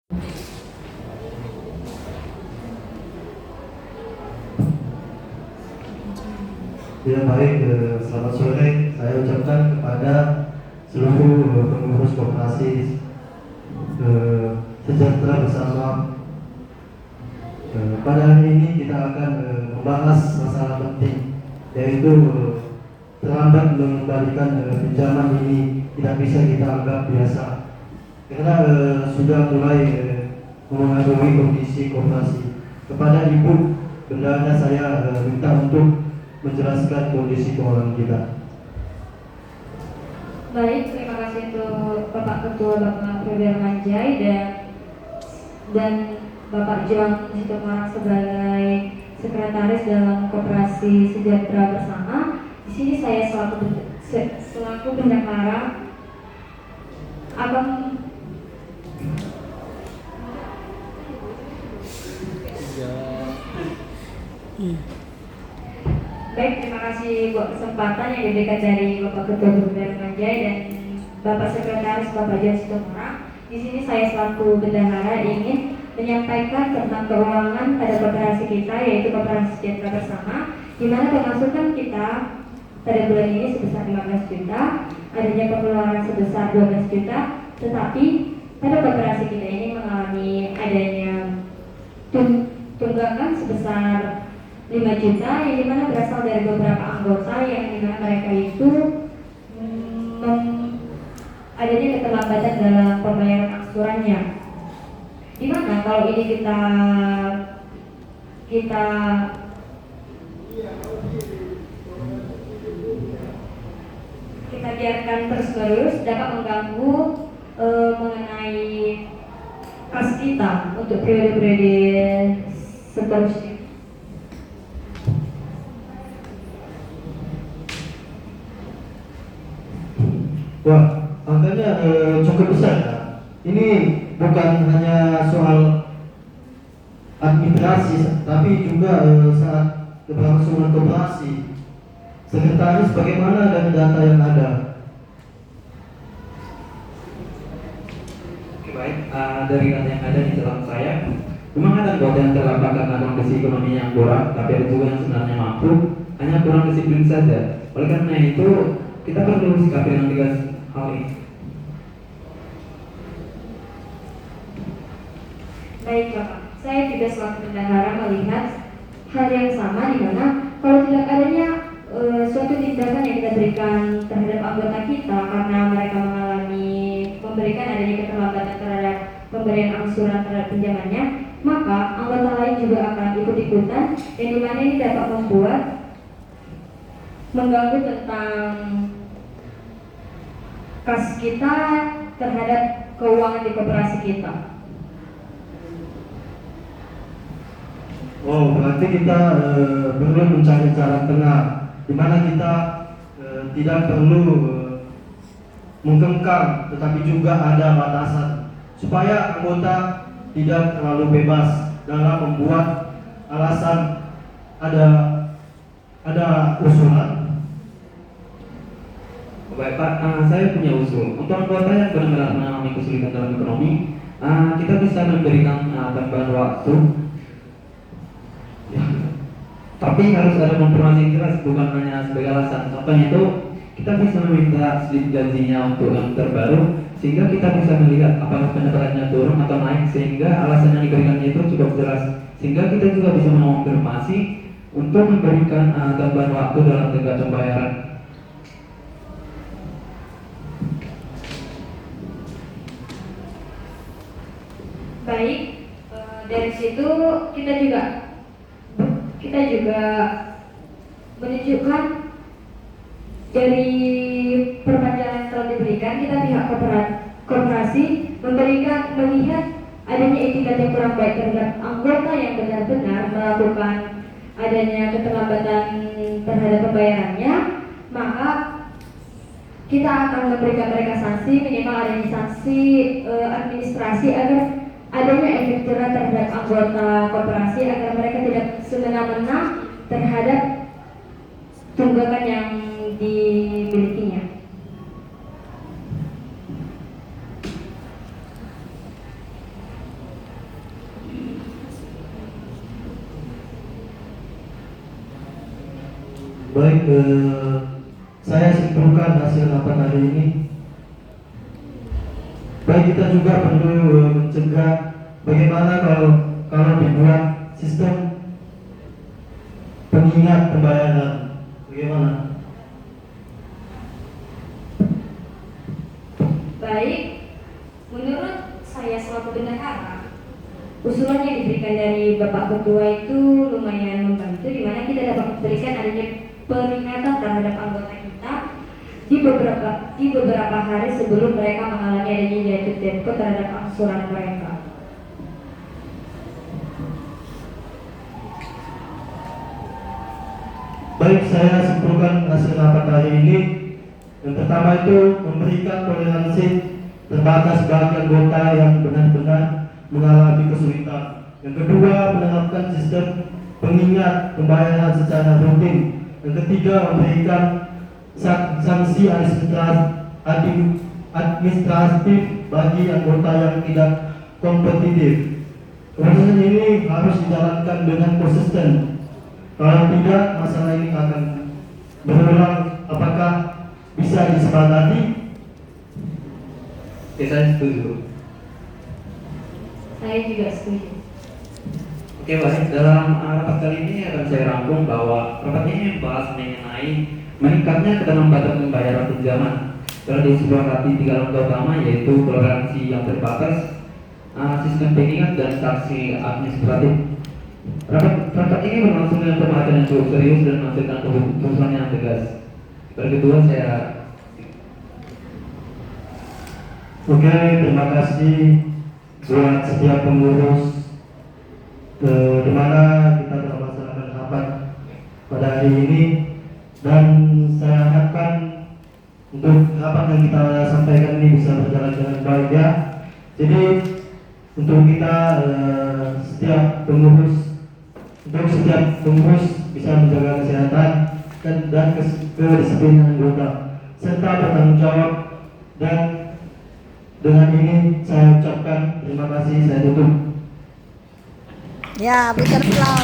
Ya baik, selamat sore. Saya ucapkan kepada seluruh pengurus koperasi sejahtera bersama. Pada hari ini kita akan membahas masalah penting, yaitu terlambat mengembalikan pinjaman ini tidak bisa kita anggap biasa, karena sudah mulai mengaruhi kondisi koperasi. Kepada Ibu Bendahara saya minta untuk menjelaskan kondisi keuangan kita. Baik, terima kasih untuk Bapak Ketua Bapak Febrian Manjai dan Bapak Johan Sitomorang sebagai sekretaris dalam Koperasi Sejahtera Bersama. Di sini saya selaku bendahara akan Baik, terima kasih buat kesempatan yang diberikan dari Bapak Ketua Febrian Manjai dan Bapak Sekretaris Bapak Johan Sitomorang. Di sini saya selaku bendahara ingin menyampaikan tentang keuangan pada koperasi kita, yaitu Koperasi Sejahtera Bersama, di mana pemasukan kita pada bulan ini sebesar 15 juta, adanya pengeluaran sebesar 12 juta, tetapi pada koperasi kita ini mengalami adanya tunggakan sebesar 5 juta, yang dimana berasal dari beberapa anggota yang dimana mereka itu adanya keterlambatan dalam pembayaran angsurannya. Dimana kalau ini kita biarkan terus-menerus dapat mengganggu mengenai kas kita untuk periode-periode seterusnya. Wah, angkanya cukup besar ya. Ini bukan hanya soal administrasi, tapi juga saat keberlangsungan koperasi. Sekretaris, bagaimana dengan data yang ada? Oke, baik, dari data yang ada di dalam saya, memang ada anggota yang terlambat karena kondisi ekonomi yang kurang, tapi ada juga yang sebenarnya mampu, hanya kurang disiplin saja. Oleh karena itu, kita perlu sikapi dengan tegas hal ini. Baik Bapak, saya juga selaku bendahara melihat hal yang sama, di mana kalau tidak adanya suatu tindakan yang kita berikan terhadap anggota kita karena mereka memberikan adanya keterlambatan terhadap pemberian angsuran terhadap pinjamannya, maka anggota lain juga akan ikut-ikutan, yang dimana ini dapat membuat mengganggu tentang kas kita terhadap keuangan di koperasi kita. Oh, berarti kita perlu mencari jalan tengah, di mana kita tidak perlu mengkengkang, tetapi juga ada batasan supaya anggota tidak terlalu bebas dalam membuat alasan ada usulan. Baik Pak, saya punya usul. Untuk anggota yang benar-benar mengalami kesulitan dalam ekonomi, kita bisa memberikan tambahan waktu. Ya. Tapi harus ada konfirmasi jelas, bukan hanya sebagai alasan. Contohnya itu, kita bisa meminta slip gajinya untuk yang terbaru, sehingga kita bisa melihat apakah pendapatannya turun atau naik, sehingga alasan yang diberikannya itu cukup jelas, sehingga kita juga bisa mengonfirmasi untuk memberikan tambahan waktu dalam tenggat pembayaran. Baik, dari situ kita juga menunjukkan dari perpanjangan yang telah diberikan, kita pihak koperasi melihat adanya etikat yang kurang baik terhadap anggota yang benar-benar melakukan adanya keterlambatan terhadap pembayarannya, maka kita akan memberikan mereka sanksi, minimal adanya sanksi administrasi agar adanya efek jerah terhadap anggota koperasi, agar mereka tidak semena-mena terhadap tunggakan yang dimilikinya. Baik, saya simpulkan hasil rapat hari ini. Baik, kita juga perlu mencegah bagaimana kalau dibuat sistem pengingat pembayaran. Bagaimana? Baik, menurut saya selaku bendahara, usulan yang diberikan dari Bapak Ketua itu lumayan membantu, di mana kita dapat memberikan adanya peringatan terhadap anggota kita di beberapa hari sebelum mereka mengalami adanya jatuh tempo terhadap angsuran mereka. Baik, saya simpulkan hasil rapat hari ini. Yang pertama itu memberikan toleransi terbatas bagi anggota yang benar-benar mengalami kesulitan. Yang kedua, menerapkan sistem pengingat pembayaran secara rutin. Yang ketiga, memberikan sanksi administratif bagi anggota yang tidak kompetitif. Proses ini harus dijalankan dengan konsisten. Kalau tidak, masalah ini akan berulang. Apakah bisa disepakati? Oke, saya setuju. Saya juga setuju. Oke, baik. Dalam rapat kali ini akan saya rangkum bahwa rapat ini membahas mengenai meningkatnya keterlambatan pembayaran pinjaman. Telah disepakati 3 langkah utama, yaitu toleransi yang terbatas, sistem pengingat, dan sanksi administratif. Rapat ini berlangsung dengan pembahasan yang cukup serius dan menghasilkan keputusan yang tegas. Kedua, saya Oke, terima kasih buat setiap pengurus di mana kita telah melaksanakan rapat pada hari ini, dan saya harapkan untuk rapat yang kita sampaikan ini bisa berjalan dengan baik ya. Jadi untuk kita setiap pengurus bisa menjaga kesehatan dan kedisiplinan anggota serta bertanggung jawab. Dan dengan ini saya ucapkan terima kasih, saya tutup. Ya, butterfly.